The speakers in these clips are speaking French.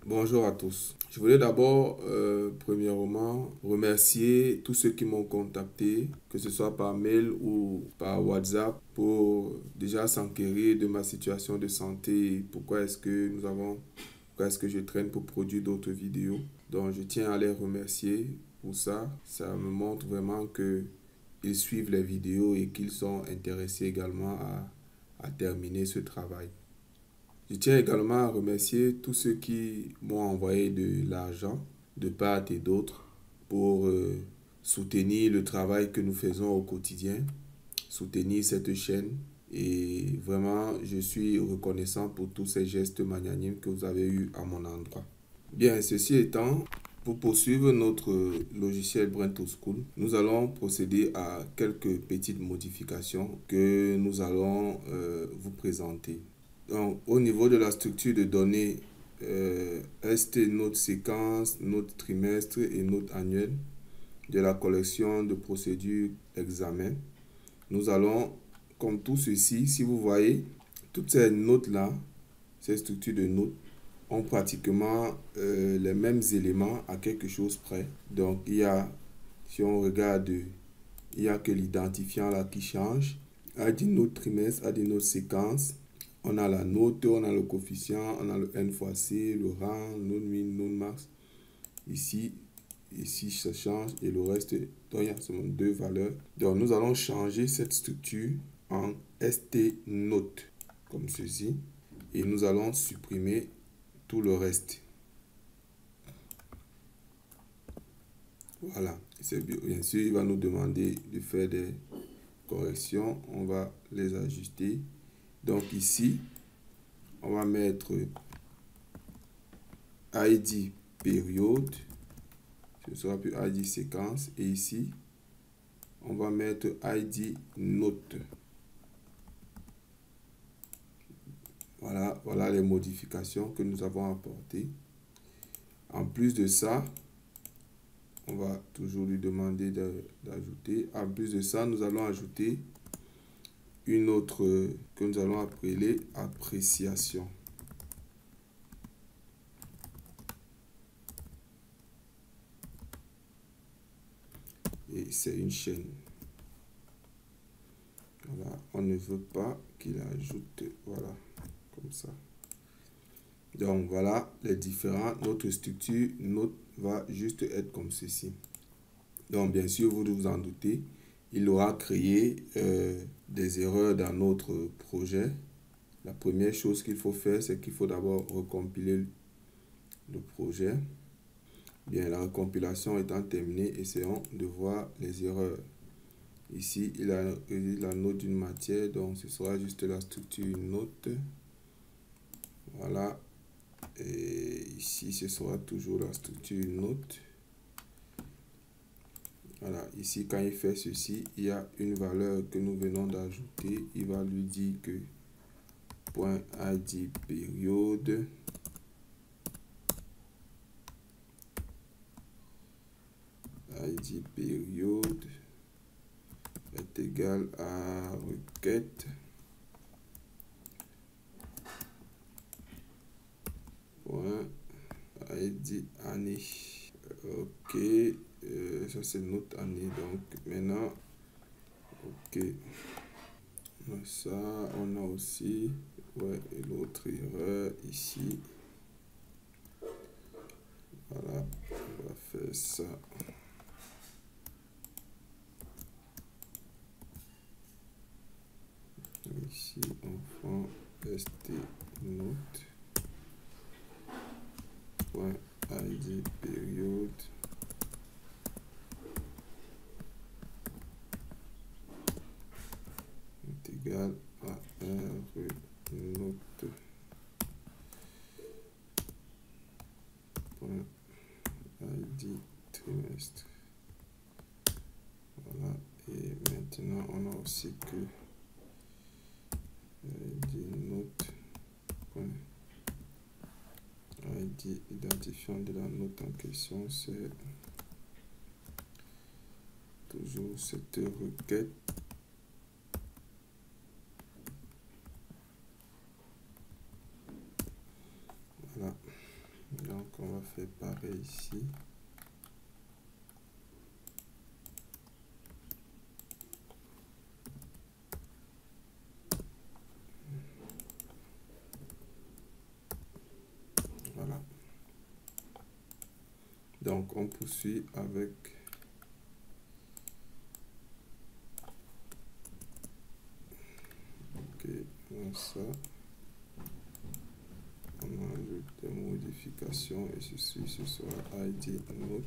Bonjour à tous. Je voulais d'abord, premièrement, remercier tous ceux qui m'ont contacté, que ce soit par mail ou par WhatsApp, pour déjà s'enquérir de ma situation de santé et pourquoi est-ce que je traîne pour produire d'autres vidéos. Donc, je tiens à les remercier pour ça. Ça me montre vraiment qu'ils suivent les vidéos et qu'ils sont intéressés également à terminer ce travail. Je tiens également à remercier tous ceux qui m'ont envoyé de l'argent de part et d'autre pour soutenir le travail que nous faisons au quotidien, soutenir cette chaîne. Et vraiment, je suis reconnaissant pour tous ces gestes magnanimes que vous avez eus à mon endroit. Bien, ceci étant, pour poursuivre notre logiciel Brain to School, nous allons procéder à quelques petites modifications que nous allons vous présenter. Donc, au niveau de la structure de données, ST, note séquence, note trimestre et note annuelle de la collection de procédures examen, nous allons, comme tout ceci, si vous voyez, toutes ces notes-là, ces structures de notes, ont pratiquement les mêmes éléments à quelque chose près. Donc, si on regarde, il n'y a que l'identifiant là qui change. À des notes trimestre, à des notes séquences. On a la note, on a le coefficient, on a le n fois c, le rang, non min, non max. Ici, ça change et le reste, donc il y a seulement deux valeurs. Donc nous allons changer cette structure en st note, comme ceci. Et nous allons supprimer tout le reste. Voilà. Bien sûr, il va nous demander de faire des corrections. On va les ajuster. Donc ici, on va mettre ID période, ce sera plus ID séquence, et ici, on va mettre ID note. Voilà les modifications que nous avons apportées. En plus de ça, on va toujours lui demander d'ajouter. En plus de ça, nous allons ajouter une autre que nous allons appeler appréciation. Et c'est une chaîne. Voilà, on ne veut pas qu'il ajoute, voilà, comme ça. Donc voilà les différents, notre structure, note va juste être comme ceci. Donc bien sûr, vous vous en doutez, il aura créé des erreurs dans notre projet. La première chose qu'il faut faire, c'est qu'il faut d'abord recompiler le projet. Bien, la recompilation étant terminée, essayons de voir les erreurs. Ici, il a la note d'une matière, donc ce sera juste la structure note. Voilà. Et ici, ce sera toujours la structure note. Voilà. Ici, quand il fait ceci, il y a une valeur que nous venons d'ajouter. Il va lui dire que point ID période est égal à requête point ID année. Ok, ça c'est notre année. Donc maintenant, ok, ça on a aussi l'autre erreur ici. Voilà, on va faire ça. Ici, on prend st note point id période est égal à r note point id trimestre. Voilà, et maintenant on a aussi que id note point id identifiant de la note en question, c'est toujours cette requête. Voilà. Donc, on va faire pareil ici. Voilà. Donc, on poursuit avec ça. On ajoute des modifications et ceci, ce sera ID note.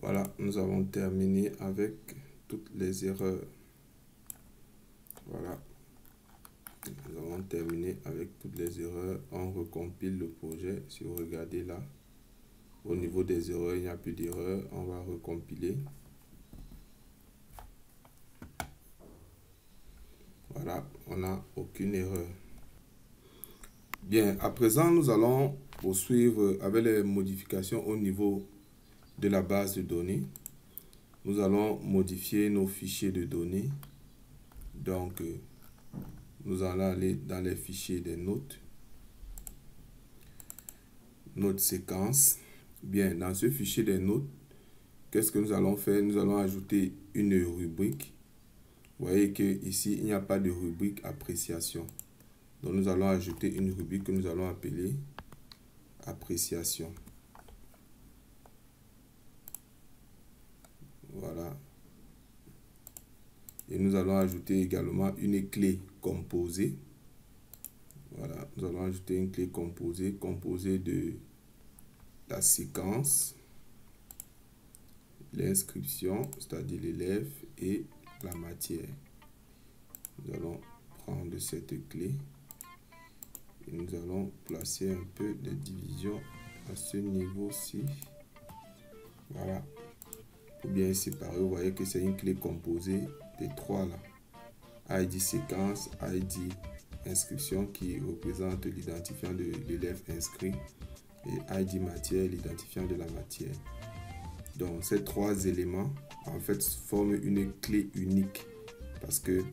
Voilà, nous avons terminé avec toutes les erreurs. Voilà, nous avons terminé avec toutes les erreurs. On recompile le projet. Si vous regardez là, au niveau des erreurs, il n'y a plus d'erreurs. On va recompiler. Voilà, on n'a aucune erreur. Bien, à présent, nous allons poursuivre avec les modifications au niveau de la base de données. Nous allons modifier nos fichiers de données. Donc, nous allons aller dans les fichiers des notes. Notes séquence. Bien, dans ce fichier des notes, qu'est-ce que nous allons faire? Nous allons ajouter une rubrique. Vous voyez que ici il n'y a pas de rubrique appréciation. Donc, nous allons ajouter une rubrique que nous allons appeler appréciation. Voilà. Et nous allons ajouter également une clé composée. Voilà, nous allons ajouter une clé composée de la séquence, l'inscription, c'est-à-dire l'élève, et la matière. Nous allons prendre cette clé et nous allons placer un peu de division à ce niveau-ci. Voilà. Pour bien séparer, vous voyez que c'est une clé composée des trois là. ID séquence, ID inscription qui représente l'identifiant de l'élève inscrit et ID matière, l'identifiant de la matière. Donc ces trois éléments en fait forment une clé unique parce que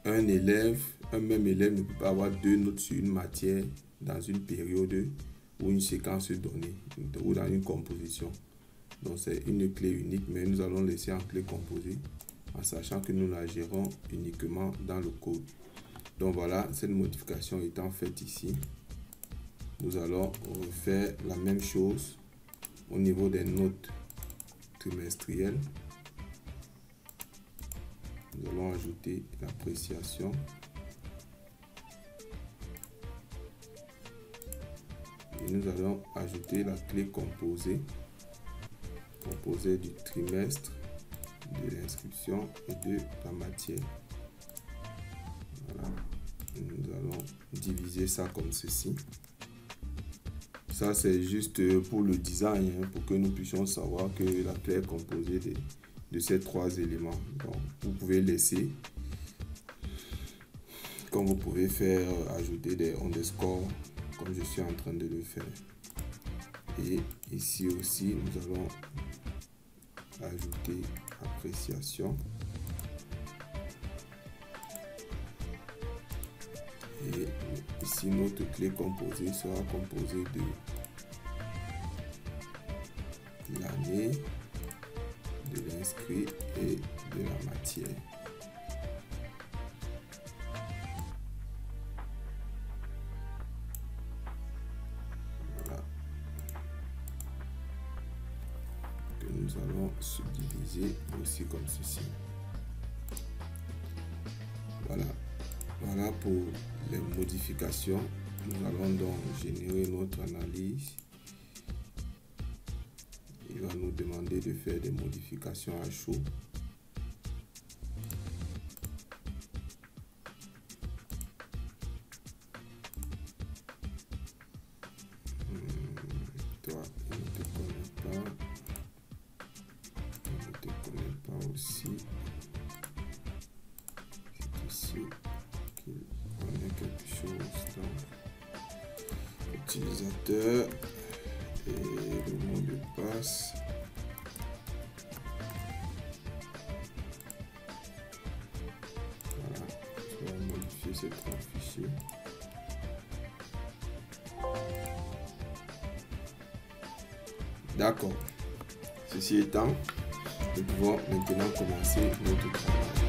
un même élève ne peut pas avoir deux notes sur une matière dans une période ou une séquence donnée ou dans une composition. Donc c'est une clé unique, mais nous allons laisser en clé composée en sachant que nous la gérons uniquement dans le code. Donc voilà, cette modification étant faite ici, nous allons refaire la même chose au niveau des notes trimestrielles. Nous allons ajouter l'appréciation. Et nous allons ajouter la clé composée du trimestre, de l'inscription et de la matière. Voilà. Nous allons diviser ça comme ceci. Ça, c'est juste pour le design, hein, pour que nous puissions savoir que la clé est composée de ces trois éléments. Donc, vous pouvez laisser, comme vous pouvez faire ajouter des underscores comme je suis en train de le faire. Et ici aussi, nous allons ajouter appréciation. Et ici, notre clé composée sera composée de l'année, de l'inscrit et de la matière. Voilà. Que nous allons subdiviser aussi comme ceci. Voilà. Voilà pour les modifications. Nous allons donc générer notre analyse. Il va nous demander de faire des modifications à chaud. Toi, il ne te connaît pas. Il ne te connaît pas aussi. C'est ici qu'il connaît quelque chose. Donc, utilisateur et le mot de passe. Voilà, je vais modifier ces trois fichiers. D'accord. Ceci étant, nous pouvons maintenant commencer notre travail.